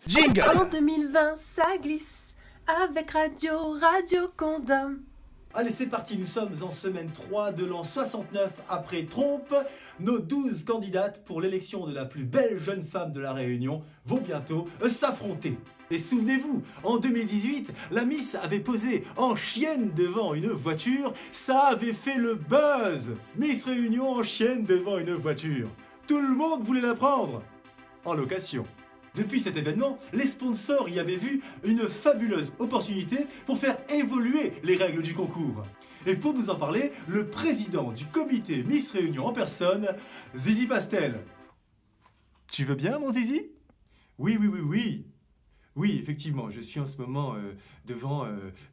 Jingle! En 2020, ça glisse avec Radio Condom. Allez, c'est parti, nous sommes en semaine 3 de l'an 69 après Trompe. Nos 12 candidates pour l'élection de la plus belle jeune femme de la Réunion vont bientôt s'affronter. Et souvenez-vous, en 2018, la Miss avait posé en chienne devant une voiture. Ça avait fait le buzz. Miss Réunion en chienne devant une voiture. Tout le monde voulait la prendre en location. Depuis cet événement, les sponsors y avaient vu une fabuleuse opportunité pour faire évoluer les règles du concours. Et pour nous en parler, le président du comité Miss Réunion en personne, Zizi Pastel. Tu veux bien, mon Zizi? Oui. Oui, effectivement, je suis en ce moment devant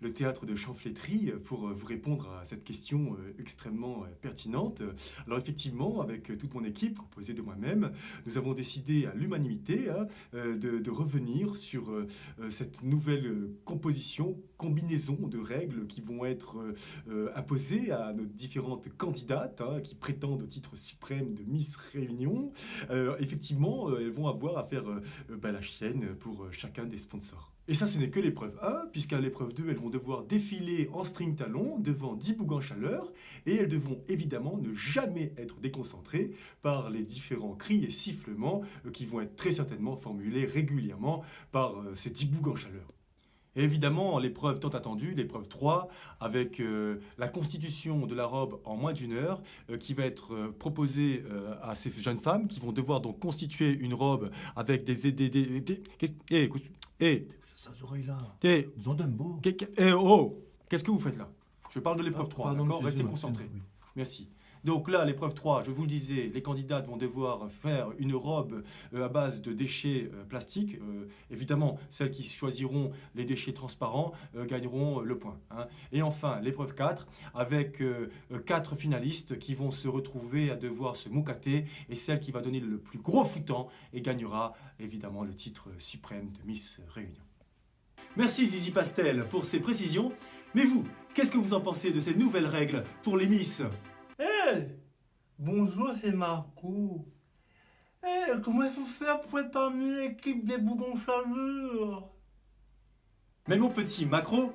le théâtre de Champflétry pour vous répondre à cette question extrêmement pertinente. Alors effectivement, avec toute mon équipe, composée de moi-même, nous avons décidé à l'unanimité de revenir sur cette nouvelle combinaison de règles qui vont être imposées à nos différentes candidates qui prétendent au titre suprême de Miss Réunion. Effectivement, elles vont avoir à faire la chienne pour chacun des sponsors. Et ça, ce n'est que l'épreuve 1, puisqu'à l'épreuve 2, elles vont devoir défiler en string talon devant 10 bougs en chaleur, et elles devront évidemment ne jamais être déconcentrées par les différents cris et sifflements qui vont être très certainement formulés régulièrement par ces 10 bougs en chaleur. Et évidemment, l'épreuve tant attendue, l'épreuve 3, avec la constitution de la robe en moins d'une heure, qui va être proposée à ces jeunes femmes, qui vont devoir donc constituer une robe avec des Ces oreilles-là, des ils ont d'un beau. qu'est-ce que vous faites là? Je parle de l'épreuve 3, pardon, d'accord? monsieur, Restez excusez-moi. concentrés. Oui. Merci. Donc là, l'épreuve 3, je vous le disais, les candidates vont devoir faire une robe à base de déchets plastiques. Évidemment, celles qui choisiront les déchets transparents gagneront le point. Et enfin, l'épreuve 4, avec 4 finalistes qui vont se retrouver à devoir se moucater, et celle qui va donner le plus gros foutant et gagnera évidemment le titre suprême de Miss Réunion. Merci Zizi Pastel pour ces précisions. Mais vous, qu'est-ce que vous en pensez de ces nouvelles règles pour les Miss ? Bonjour, c'est Marco. Comment il faut faire pour être parmi l'équipe des bougons chaleur? Mais mon petit Marco,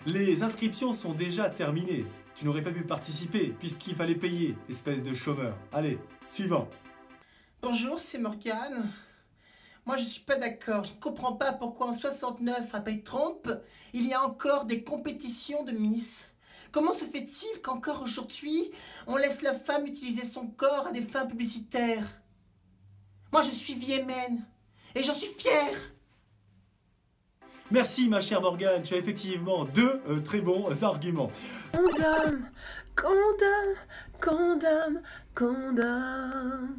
les inscriptions sont déjà terminées. Tu n'aurais pas pu participer puisqu'il fallait payer, espèce de chômeur. Allez, suivant. Bonjour, c'est Morgane. Moi, je suis pas d'accord. Je ne comprends pas pourquoi en 69, après Trump, il y a encore des compétitions de Miss. Comment se fait-il qu'encore aujourd'hui, on laisse la femme utiliser son corps à des fins publicitaires? Moi, je suis Viémen et j'en suis fière. Merci ma chère Morgane, tu as effectivement deux très bons arguments. Condom, condom, condom, condom.